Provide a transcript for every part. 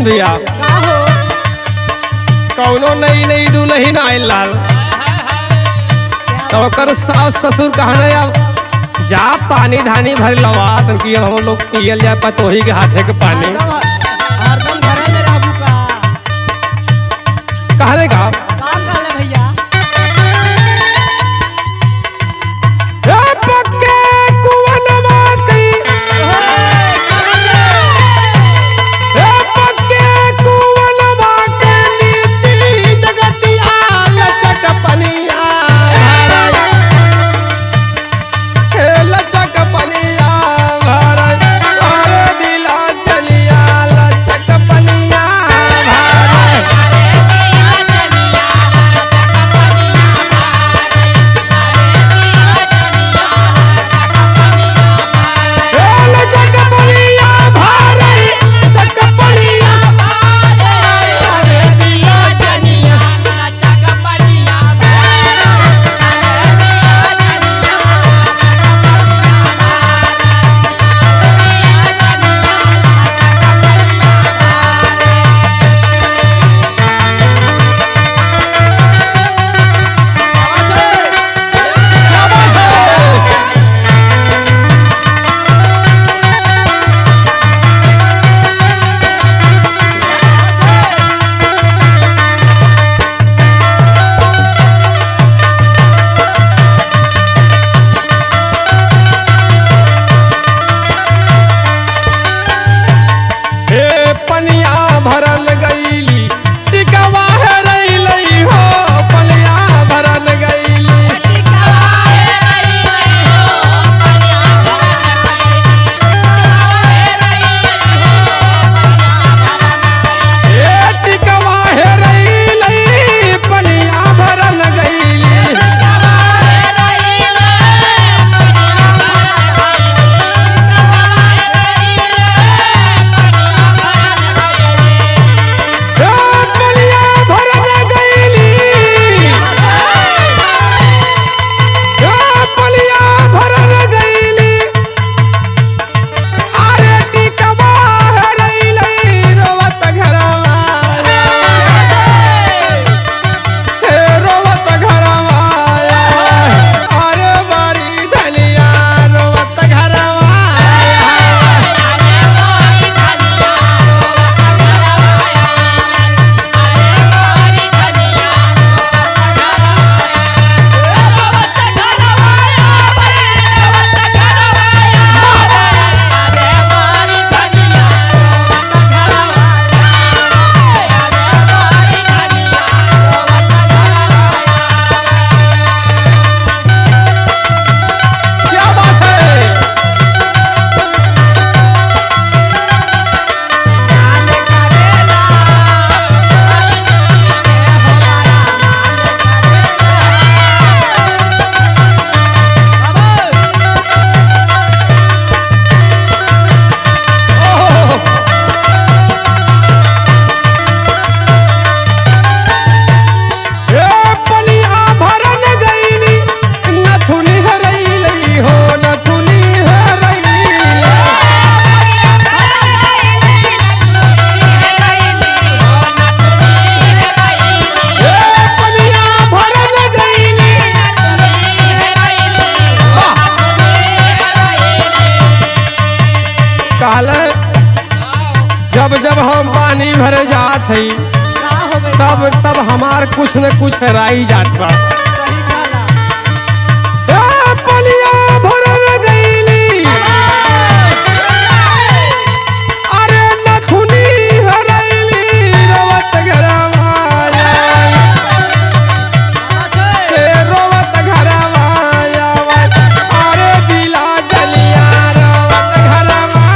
मोहन भैया का हो कौनो नई नई दुल्हन आयल लाल तो ओकर सास ससुर कहने अब जा पानी धानी भर लवा कि हम लोग पियल जाए पतोही के हाथे के पानी हरदम घरे में रहबू का कहले का कहले भैया ए पक्के कुवनवा की ए पक्के कुवनवा के नीची जगतिया लचक पनिया हे लचक पनिया भारत अरे दिला जलिया लचक पनिया भारत लचक पनिया भारत लचक पनिया अरे दिला जलिया क्या बात है हे पनिया भरल गईली टिकवा है रही हो पनिया भरल गईली हे टिकवा है रही पनिया भरल गईली हे पनिया भरल गईली हे पनिया भरल गईली अरे टिकवा है रही रोवत घरवा हे रोवत घरवा अरे बारी धनिया रोवत घरवा क्या बात है ओहो हे पनिया भरल गईली नथुनी हरैली हो नथुनी हरैली हे पनिया भरल गईली कहले जब जब हम पानी भरे जात हई का हो गई तब तब हमार कुछ न कुछ हेराई जात बा सही कहला ए पनिया भरल गईली अरे नथुनी हरैली रोवत घरवा के रोवत घरवा अरे दिला जलिया रोवत घरवा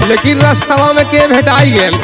लेकिन रास्तवा में के भेटाई गेल